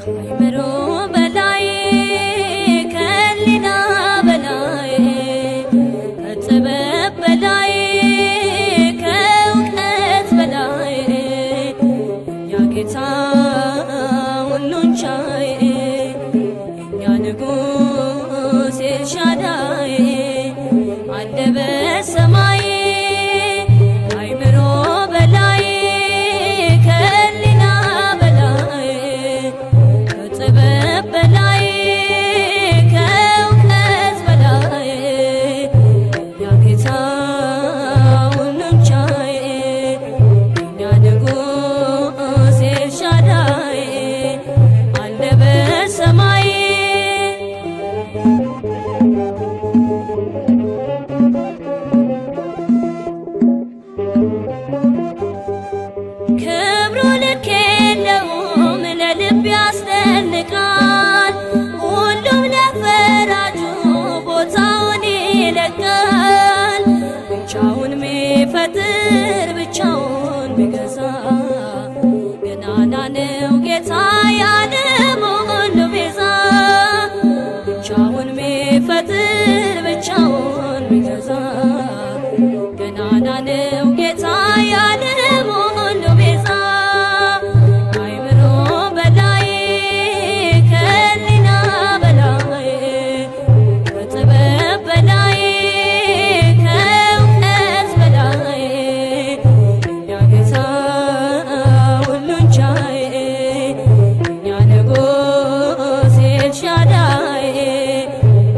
ከአእምሮ በላይ ከሕሊና በላይ ከጥበብ በላይ ከእውቀት በላይ እኛ ጌታ ሁሉን ቻይ እኛ ንጉሥ ኤልሻዳይ አለ በሰማይ ከአእምሮ በላይ ከሕሊና በላይ ከጥበብ በላይ ከእውቀት በላይ እኛ ጌታ ሁሉን ቻይ እኛ ንጉሥ ኤልሻዳይ አለ በሰማይ ክብሩ ልክ የለውም ለልብ ያስደንቃል። ሁሉም ለፈራጁ ቦታውን ይለቃል። ብቻውን ሚፈጥር ብቻውን ሚገዛ ገናና ነው ጌታ የዓለም ሁሉ ቤዛ። ብቻውን ሚፈጥር ብቻውን ሚገዛ ገናና ነው ጌታ የዓለም ሁሉ ቤዛ። ከአእምሮ በላይ ከሕሊና በላይ ከጥበብ በላይ ከእውቀት በላይ እኛ ጌታ ሁሉን ቻይ እኛ ንጉሥ ኤልሻዳይ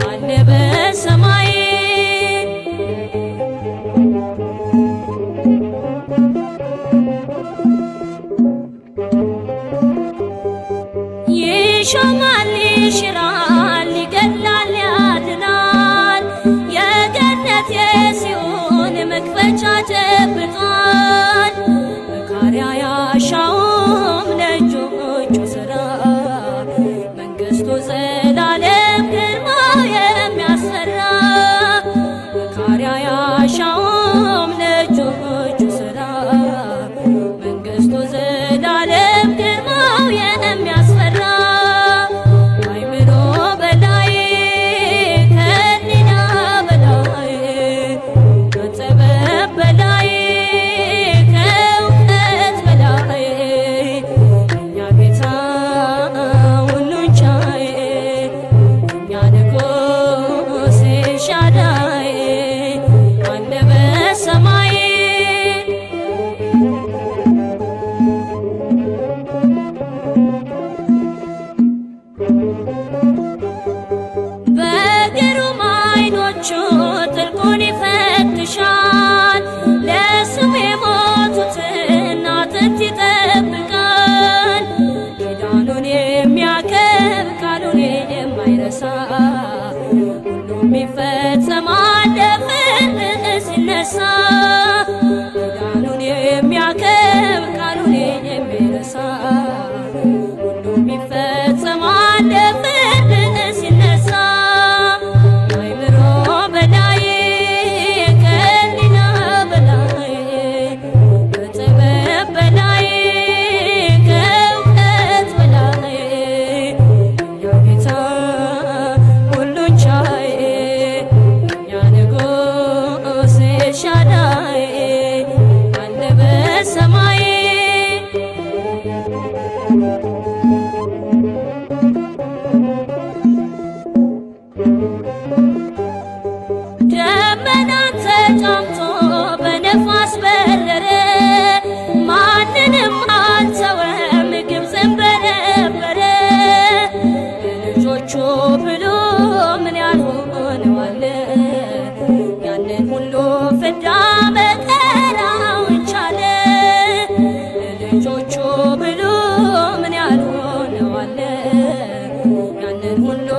አለ በሰማይ ይሾማል ይሽራል ይገድላል ያድናል። የገነት የሲኦል መክፈቻ ጨብጧል። መካሪ አያሻውም ለእጆቹ ሥራ መንግሥቱ ዘላለም ግርማው የሚያስፈራ። መካሪ አያሻውም ለእጆቹ ሥራ መንግሥቱ ዘላለም ግርማው የሚያስፈራ። ከአእምሮ በላይ ከሕሊና በላይ ከጥበብ በላይ ከእውቀት በላይ እኛ ጌታ ሁሉን ቻይ እኛ ንጉሥ ኤልሻዳይ አለ በሰማይ በግሩም ዓይኖቹ ጥልቁን ይፈትሻል። ለስሙ የሞቱትን አጥንት ይጠብቃል። ኪዳኑን የሚያከብር ቃሉን የማይረሳ ሁሉም ይፈጸማል ለፍርድ ሲነሳ። ኪዳኑን የሚያከብር ቃሉን የማይረሳ ሁሉም ይፈጸማል ለፍርድ ሲነሳ። ከአእምሮ በላይ ከሕሊና በላይ ከጥበብ በላይ ከእውቀት በላይ እኛ ጌታ ሁሉን ቻይ እኛ ንጉሥ ኤልሻዳይ አለ በሰማይ ደመናን ተጫምቶ በነፋስ በረረ። ማንንም አልተወም ግብፅን በረበረ። ለልጆቹ ብሎ ምን ያልሆነዋል ያንን ሁሉ ፍዳ መከራውን ቻለ። ለልጆቹ ብሎ ምን ያልሆነዋል ያንን ሁሉ